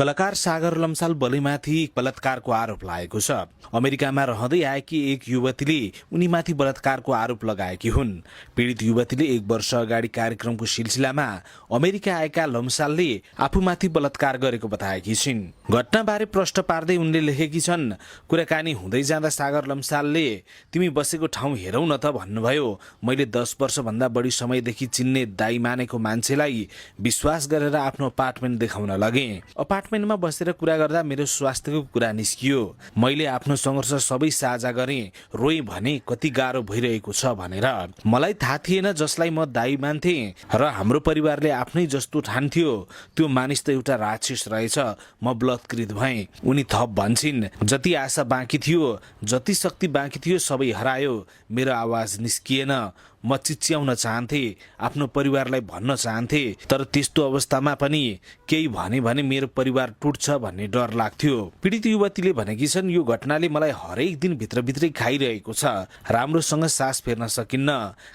कलाकार सागर लम्साल बलैमाथि बलात्कारको आरोप लागेको छ। अमेरिकामा रहँदै आएकी एक युवतीले उनीमाथि बलात्कारको आरोप लगाएकी हुन्। पीडित युवतीले 1 वर्ष अगाडि कार्यक्रमको सिलसिलामा अमेरिका आएका लम्सालले आफूमाथि बलात्कार गरेको बताएकी छिन्। घटनाबारे प्रश्न पार्दै उनले लेखेकी छन्, कुराकानी हुँदै जाँदा सागर लम्सालले तिमी बसेको ठाउँ हेरौ न त भन्नुभयो। मैले 10 वर्षभन्दा बढी समयदेखि चिन्ने दाइ मानेको मान्छेलाई विश्वास गरेर आफ्नो अपार्टमेन्ट देखाउन लगे। अपार्टमेन्टमा बसेर कुरा गर्दा मेरो स्वास्थ्यको कुरा निस्कियो। मैले आफ्नो सङ्घर्ष सबै साझा गरेँ, रोएँ भने कति गाह्रो भइरहेको छ भनेर। मलाई थाहा थिएन जसलाई म दाइ मान्थे र हाम्रो परिवारले आफ्नै जस्तो ठान्थ्यो त्यो मानिस त एउटा राक्षस रहेछ। म बलात्कृत भएँ। उनी थप भन्छन्, जति आशा बाँकी थियो, जति शक्ति बाँकी थियो सबै हरायो। मेरो आवाज निस्किएन। म चिच्याउन चाहन्थे, आफ्नो परिवारलाई भन्न चाहन्थे, तर त्यस्तो अवस्थामा पनि केही भने मेरो परिवार टुट्छ भन्ने डर लाग्थ्यो। पीडित युवतीले भनेकी छन्, यो घटनाले मलाई हरेक दिन भित्रभित्रै खाइरहेको छ। राम्रोसँग सास फेर्न सकिन्न,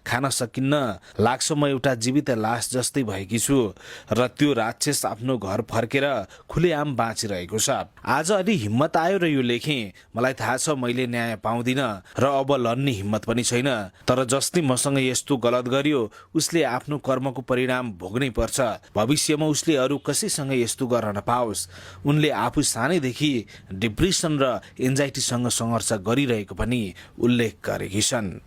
खान सकिन्न। लाग्छ म एउटा जीवित लास जस्तै भएकी छु र त्यो राक्षस आफ्नो घर फर्केर खुलेआम बाँचिरहेको छ। आज अलि हिम्मत आयो र यो लेखेँ। मलाई थाहा छ मैले न्याय पाउँदिन र अब लड्ने हिम्मत पनि छैन, तर जसले मसँग यस्तो गलत गर्यो उसले आफ्नो कर्मको परिणाम भोग्नै पर्छ। भविष्यमा उसले अरू कसैसँग यस्तो गर्न नपाओस्। उनले आफू सानैदेखि डिप्रेसन र एन्जाइटीसँग सङ्घर्ष गरिरहेको पनि उल्लेख गरेकी छन्।